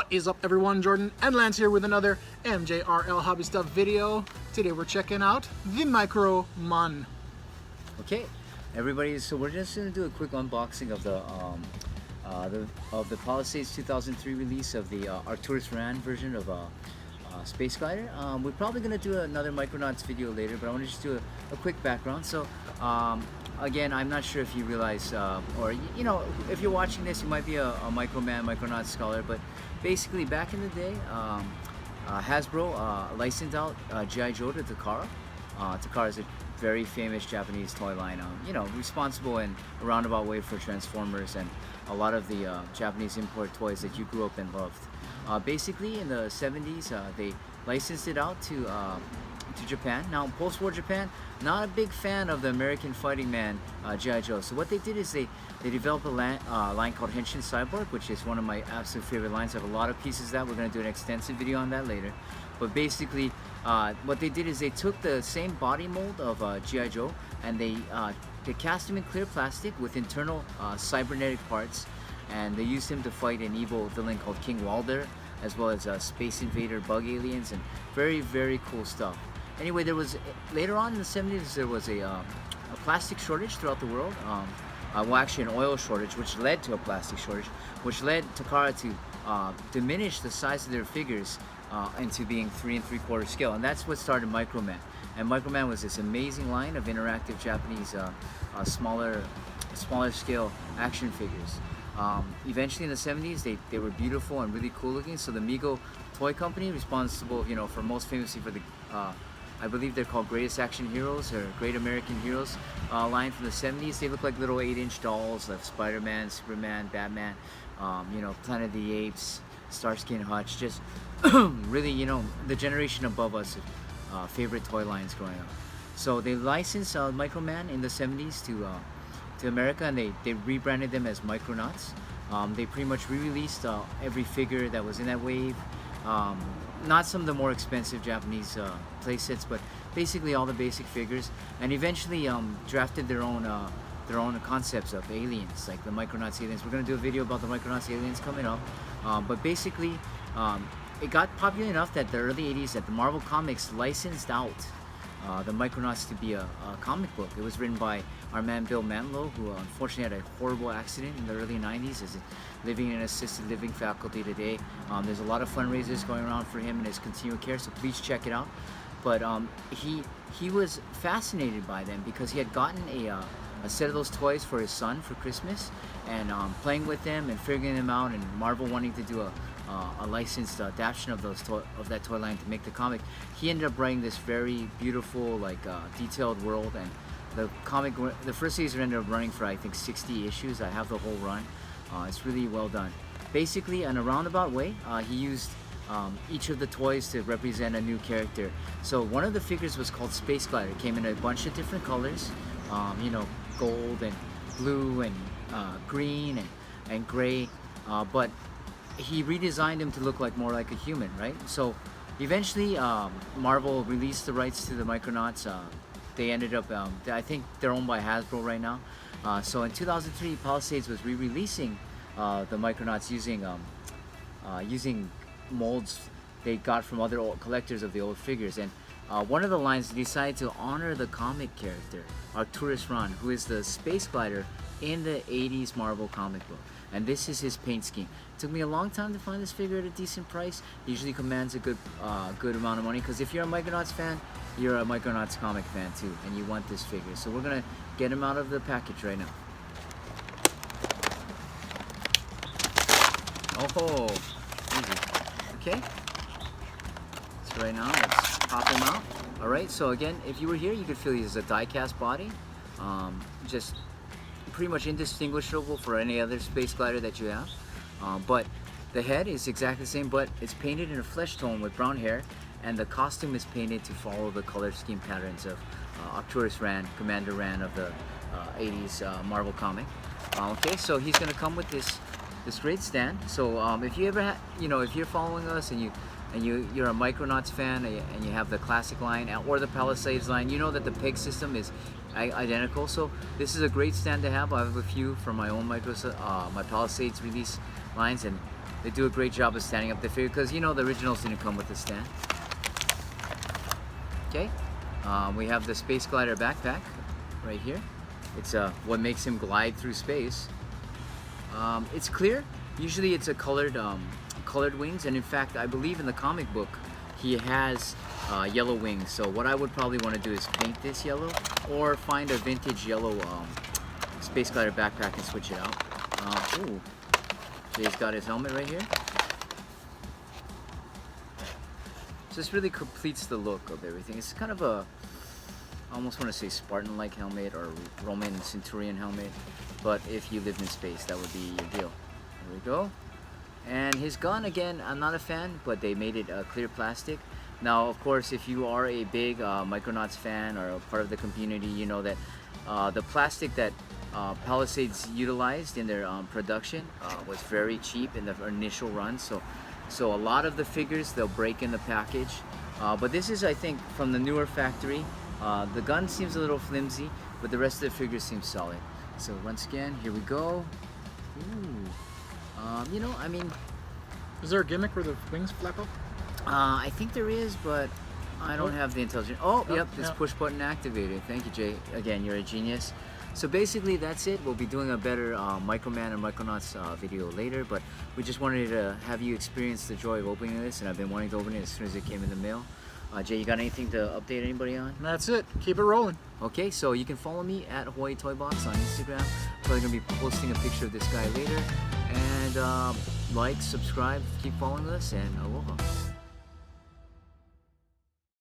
What is up everyone, Jordan and Lance here with another MJRL Hobby Stuff video. Today we're checking out the MicroMan. Okay, everybody, so we're just going to do a quick unboxing of the Palisades 2003 release of the Arcturus Rann version of Space Glider. We're probably going to do another Micronauts video later, but I want to just do a quick background. So again, I'm not sure if you realize, or you know, if you're watching this, you might be a Micronauts scholar, but basically back in the day, Hasbro licensed out G.I. Joe to Takara. Takara is a very famous Japanese toy line, you know, responsible in a roundabout way for Transformers and a lot of the Japanese import toys that you grew up and loved. Basically, in the 70s, they licensed it out to Japan. Now, post-war Japan, not a big fan of the American fighting man G.I. Joe. So what they did is they developed a line called Henshin Cyborg, which is one of my absolute favorite lines. I have a lot of pieces of that. We're going to do an extensive video on that later. But basically, what they did is they took the same body mold of G.I. Joe and they cast him in clear plastic with internal cybernetic parts, and they used him to fight an evil villain called King Walder, as well as Space Invader bug aliens, and very, very cool stuff. Anyway, there was, later on in the 70s, there was a plastic shortage throughout the world. Well, actually an oil shortage, which led to a plastic shortage, which led Takara to diminish the size of their figures into being 3 3/4 scale, and that's what started MicroMan. And MicroMan was this amazing line of interactive Japanese smaller scale action figures. Eventually in the 70s, they were beautiful and really cool looking. So the Mego toy company, responsible, you know, for most famously for the I believe they're called Greatest Action Heroes or Great American Heroes line from the 70s. They look like little 8-inch dolls of Spider-Man, Superman, Batman, you know, Planet of the Apes, Starsky and Hutch. Just really, you know, the generation above us, favorite toy lines growing up. So they licensed MicroMan in the 70s to America, and they rebranded them as Micronauts. They pretty much re-released every figure that was in that wave. Not some of the more expensive Japanese playsets, but basically all the basic figures, and eventually drafted their own concepts of aliens, like the Micronauts aliens. We're going to do a video about the Micronauts aliens coming up, but basically it got popular enough that the early 80s that the Marvel Comics licensed out the Micronauts to be a comic book. It was written by our man Bill Mantlo, who unfortunately had a horrible accident in the early 90s, is living in an assisted living faculty today. There's a lot of fundraisers going around for him and his continual care, so please check it out. But he was fascinated by them because he had gotten a set of those toys for his son for Christmas, and playing with them and figuring them out, and Marvel wanting to do a licensed adaptation of that toy line to make the comic. He ended up writing this very beautiful, like detailed world, and the first season ended up running for I think 60 issues. I have the whole run. It's really well done. Basically, in a roundabout way, he used each of the toys to represent a new character. So one of the figures was called Space Glider. It came in a bunch of different colors, you know, gold and blue and green and gray, but he redesigned him to look more like a human, right? So eventually Marvel released the rights to the Micronauts. They ended up, I think they're owned by Hasbro right now. So in 2003, Palisades was re-releasing the Micronauts using molds they got from other collectors of the old figures. And one of the lines decided to honor the comic character, Arcturus Rann, who is the space glider in the 80s Marvel comic book. And this is his paint scheme. It took me a long time to find this figure at a decent price. It usually commands a good amount of money, because if you're a Micronauts fan, you're a Micronauts comic fan too, and you want this figure. So we're gonna get him out of the package right now. Oh, easy. Okay. So right now, let's pop him out. All right. So again, if you were here, you could feel he has a die-cast body, just pretty much indistinguishable for any other space glider that you have. But the head is exactly the same, but it's painted in a flesh tone with brown hair, and the costume is painted to follow the color scheme patterns of Arcturus Rann, Commander Rann of the 80s Marvel comic. Okay, so he's gonna come with this great stand. So if you ever you know, if you're following us and you're a Micronauts fan and you have the classic line or the Palisades line, you know that the peg system is identical. So this is a great stand to have. I have a few from my own my Palisades release lines, and They do a great job of standing up the figure because you know the originals didn't come with a stand. Okay, we have the Space Glider backpack right here. It's what makes him glide through space. It's clear. Usually it's a colored wings, and in fact I believe in the comic book he has yellow wings. So what I would probably want to do is paint this yellow or find a vintage yellow Space Glider backpack and switch it out. Ooh. Jay's got his helmet right here. So this really completes the look of everything. It's kind of a, I almost want to say Spartan-like helmet or Roman Centurion helmet, but if you lived in space, that would be your deal. There we go. And his gun, again, I'm not a fan, but they made it clear plastic. Now, of course, if you are a big Micronauts fan or a part of the community, you know that the plastic that Palisades utilized in their production was very cheap in the initial run. So a lot of the figures, they'll break in the package. But this is, I think, from the newer factory. The gun seems a little flimsy, but the rest of the figures seem solid. So once again, here we go. Ooh. You know, I mean... Is there a gimmick where the wings flap up? I think there is, but I don't have the intelligence. Oh, yep, it's push button activated. Thank you, Jay. Again, you're a genius. So basically, that's it. We'll be doing a better MicroMan and Micronauts video later, but we just wanted to have you experience the joy of opening this, and I've been wanting to open it as soon as it came in the mail. Jay, you got anything to update anybody on? That's it. Keep it rolling. Okay, so you can follow me at Hawaii Toy Box on Instagram. Probably gonna be posting a picture of this guy later. And like, subscribe, keep following us, and aloha.